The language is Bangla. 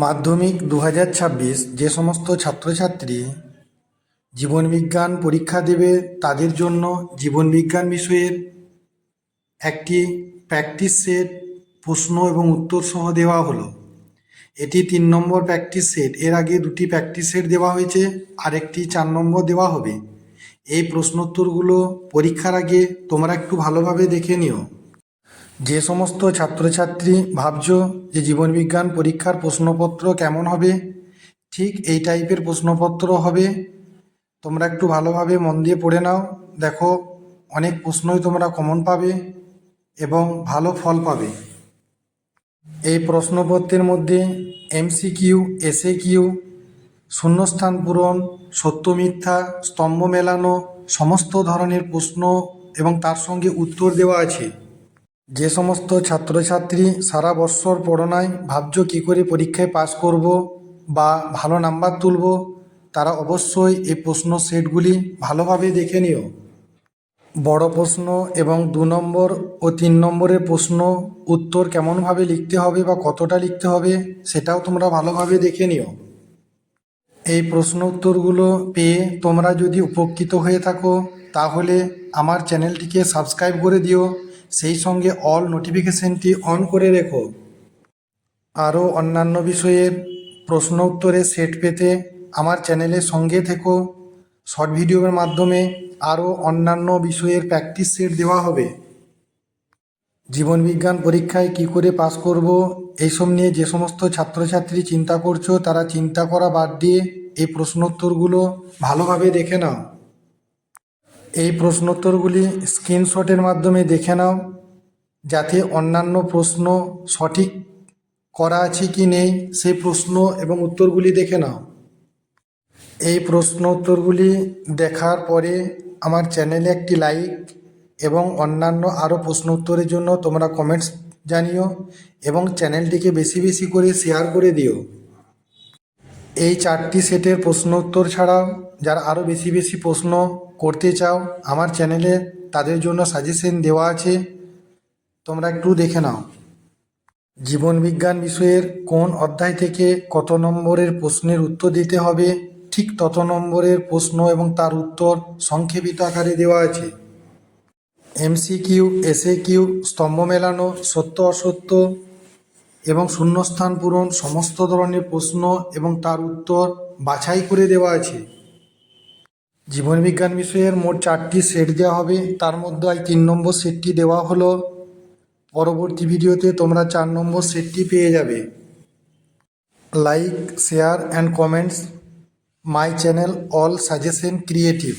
মাধ্যমিক 2026 যে সমস্ত ছাত্রছাত্রী জীবনবিজ্ঞান পরীক্ষা দেবে তাদের জন্য জীবনবিজ্ঞান বিষয়ের একটি প্র্যাকটিস সেট প্রশ্ন এবং উত্তর সহ দেওয়া হলো। এটি 3 নম্বর প্র্যাকটিস সেট। এর আগে 2টি প্র্যাকটিস সেট দেওয়া হয়েছে, আরেকটি 4 নম্বর দেওয়া হবে। এই প্রশ্নোত্তরগুলো পরীক্ষার আগে তোমরা একটু ভালোভাবে দেখে নিও। যে সমস্ত ছাত্রছাত্রী ভাবছো যে জীবনবিজ্ঞান পরীক্ষার প্রশ্নপত্র কেমন হবে, ঠিক এই টাইপের প্রশ্নপত্র হবে। তোমরা একটু ভালোভাবে মন দিয়ে পড়ে নাও। দেখো, অনেক প্রশ্নই তোমরা কমন পাবে এবং ভালো ফল পাবে। এই প্রশ্নপত্রের মধ্যে এমসিকিউ, এসএকিউ, শূন্যস্থান পূরণ, সত্য মিথ্যা, স্তম্ভ মেলানো, সমস্ত ধরনের প্রশ্ন এবং তার সঙ্গে উত্তর দেওয়া আছে। যে সমস্ত ছাত্রছাত্রী সারা বৎসর পড়ায় ভাবছো কী করে পরীক্ষায় পাস করব বা ভালো নাম্বার তুলব, তারা অবশ্যই এই প্রশ্ন সেটগুলি ভালোভাবে দেখে নিও। বড় প্রশ্ন এবং 2 নম্বর ও 3 নম্বরের প্রশ্ন উত্তর কেমনভাবে লিখতে হবে বা কতটা লিখতে হবে সেটাও তোমরা ভালোভাবে দেখে নিও। এই প্রশ্ন উত্তরগুলো পেয়ে তোমরা যদি উপকৃত হয়ে থাকো তাহলে আমার চ্যানেলটিকে সাবস্ক্রাইব করে দিও, সেই সঙ্গে অল নোটিফিকেশনটি অন করে রেখো। আরও অন্যান্য বিষয়ের প্রশ্ন উত্তরের সেট পেতে আমার চ্যানেলের সঙ্গে থেকো। শর্ট ভিডিওর মাধ্যমে আরও অন্যান্য বিষয়ের প্র্যাকটিস সেট দেওয়া হবে। জীবনবিজ্ঞান পরীক্ষায় কি করে পাস করব এইসব নিয়ে যে সমস্ত ছাত্রছাত্রী চিন্তা করছো, তারা চিন্তা করা বাদ দিয়ে এই প্রশ্নোত্তরগুলো ভালোভাবে দেখে নাও। এই প্রশ্নোত্তরগুলি স্ক্রিনশটের মাধ্যমে দেখে নাও, যাতে অন্যান্য প্রশ্ন সঠিক করা আছে কি নেই সেই প্রশ্ন এবং উত্তরগুলি দেখে নাও। এই প্রশ্ন উত্তরগুলি দেখার পরে আমার চ্যানেলে একটি লাইক এবং অন্যান্য আরও প্রশ্ন উত্তরের জন্য তোমরা কমেন্টস জানিও এবং চ্যানেলটিকে বেশি বেশি করে শেয়ার করে দিও। এই 4টি সেটের প্রশ্ন উত্তর ছাড়াও যারা আরও বেশি বেশি প্রশ্ন করতে চাও আমার চ্যানেলে তাদের জন্য সাজেশন দেওয়া আছে, তোমরা একটু দেখে নাও। জীবনবিজ্ঞান বিষয়ের কোন অধ্যায় থেকে কত নম্বরের প্রশ্নের উত্তর দিতে হবে ঠিক তত নম্বরের প্রশ্ন এবং তার উত্তর সংক্ষেপিত আকারে দেওয়া আছে। এমসিকিউ, এসএকিউ, স্তম্ভ মেলানো, সত্য অসত্য এবং শূন্যস্থান পূরণ, সমস্ত ধরনের প্রশ্ন এবং তার উত্তর বাছাই করে দেওয়া আছে। জীবনবিজ্ঞান বিষয়ের মোট 4টি সেট দেওয়া হবে, তার মধ্যে 3 নম্বর সেটটি দেওয়া হলো। পরবর্তী ভিডিওতে তোমরা 4 নম্বর সেটটি পেয়ে যাবে। Like, share and comments my channel all suggestion creative.